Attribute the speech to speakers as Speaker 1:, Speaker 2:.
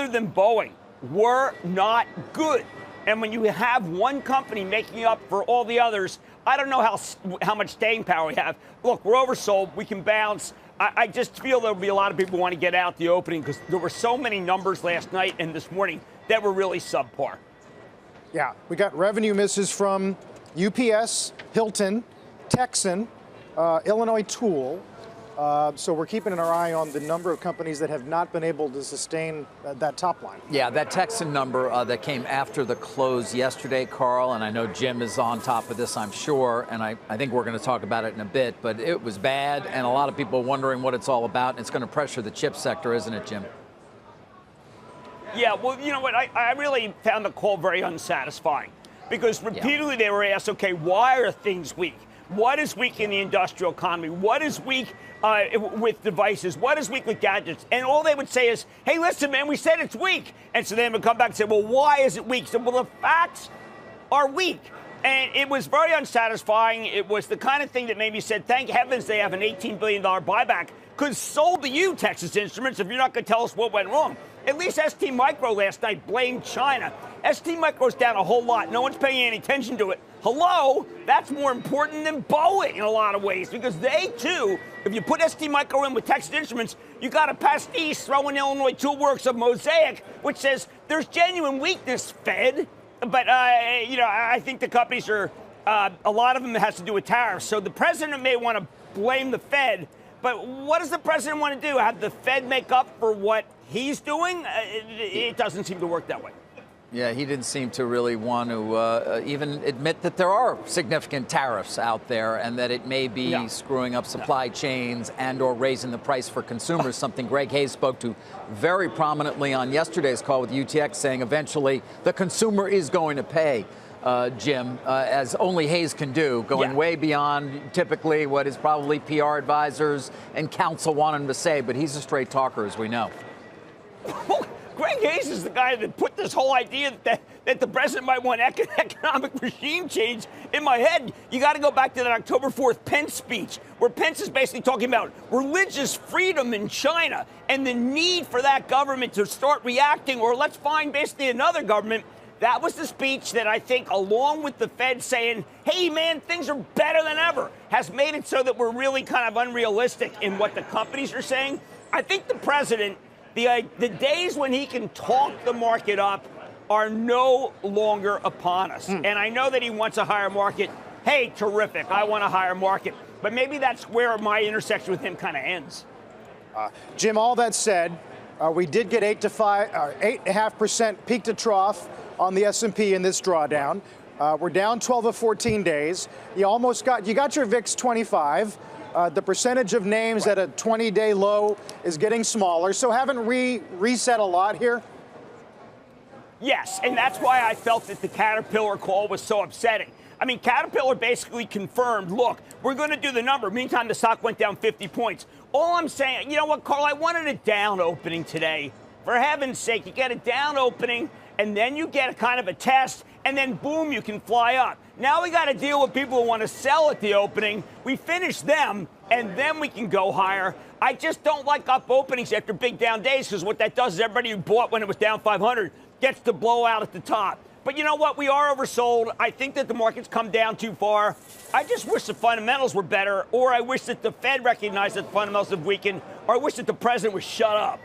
Speaker 1: other than Boeing, were not good. And when you have one company making up for all the others, I don't know how much staying power we have. Look, we're oversold. We can bounce. I just feel there'll be a lot of people who want to get out the opening because there were so many numbers last night and this morning that were really subpar.
Speaker 2: Yeah, we got revenue misses from UPS, Hilton, Texan, Illinois Tool. So we're keeping our eye on the number of companies that have not been able to sustain that top line.
Speaker 3: Yeah, that Texan number that came after the close yesterday, Carl, and I know Jim is on top of this, I'm sure, and I think we're going to talk about it in a bit, but it was bad, and a lot of people wondering what it's all about, and it's going to pressure the chip sector, isn't it, Jim?
Speaker 1: Yeah, well, you know what? I really found the call very unsatisfying because repeatedly they were asked, okay, why are things weak? What is weak in the industrial economy? What is weak with devices? What is weak with gadgets? And all they would say is, hey, listen, man, we said it's weak. And so they would come back and say, well, why is it weak? So, well, the facts are weak. And it was very unsatisfying. It was the kind of thing that made me said, thank heavens they have an $18 billion buyback. Because sold to you, Texas Instruments, if you're not going to tell us what went wrong. At least ST Micro last night blamed China. ST Micro's down a whole lot. No one's paying any attention to it. Hello? That's more important than Boeing in a lot of ways because they, too, if you put ST Micro in with Texas Instruments, you got a pastiche throwing Illinois Tool Works of Mosaic, which says there's genuine weakness, Fed. But, I think the companies are, a lot of them has to do with tariffs. So the president may want to blame the Fed. But what does the president want to do? Have the Fed make up for what he's doing? It doesn't seem to work that way.
Speaker 3: Yeah, he didn't seem to really want to even admit that there are significant tariffs out there and that it may be screwing up supply chains and or raising the price for consumers, something Greg Hayes spoke to very prominently on yesterday's call with UTX, saying eventually the consumer is going to pay. Jim, as only Hayes can do, going way beyond typically what is probably PR advisors and counsel want him to say, but he's a straight talker, as we know.
Speaker 1: Well, Greg Hayes is the guy that put this whole idea that the president might want economic regime change in my head. You got to go back to that October 4th Pence speech, where Pence is basically talking about religious freedom in China and the need for that government to start reacting, or let's find basically another government. That was the speech that I think, along with the Fed saying, hey, man, things are better than ever, has made it so that we're really kind of unrealistic in what the companies are saying. I think the president, the days when he can talk the market up are no longer upon us. And I know that he wants a higher market. Hey, terrific. I want a higher market. But maybe that's where my intersection with him kind of ends.
Speaker 2: Jim, all that said, we did get 8.5% peak to trough on the S&P in this drawdown. We're down 12 of 14 days. You got your VIX 25. The percentage of names at a 20-day low is getting smaller. So haven't we reset a lot here?
Speaker 1: Yes, and that's why I felt that the Caterpillar call was so upsetting. I mean, Caterpillar basically confirmed, look, we're going to do the number. Meantime, the stock went down 50 points. All I'm saying, you know what, Carl, I wanted a down opening today. For heaven's sake, you get a down opening, and then you get a kind of a test, and then boom, you can fly up. Now we got to deal with people who want to sell at the opening. We finish them, and then we can go higher. I just don't like up openings after big down days, because what that does is everybody who bought when it was down 500 gets to blow out at the top. But you know what? We are oversold. I think that the market's come down too far. I just wish the fundamentals were better, or I wish that the Fed recognized that the fundamentals have weakened, or I wish that the president would shut up.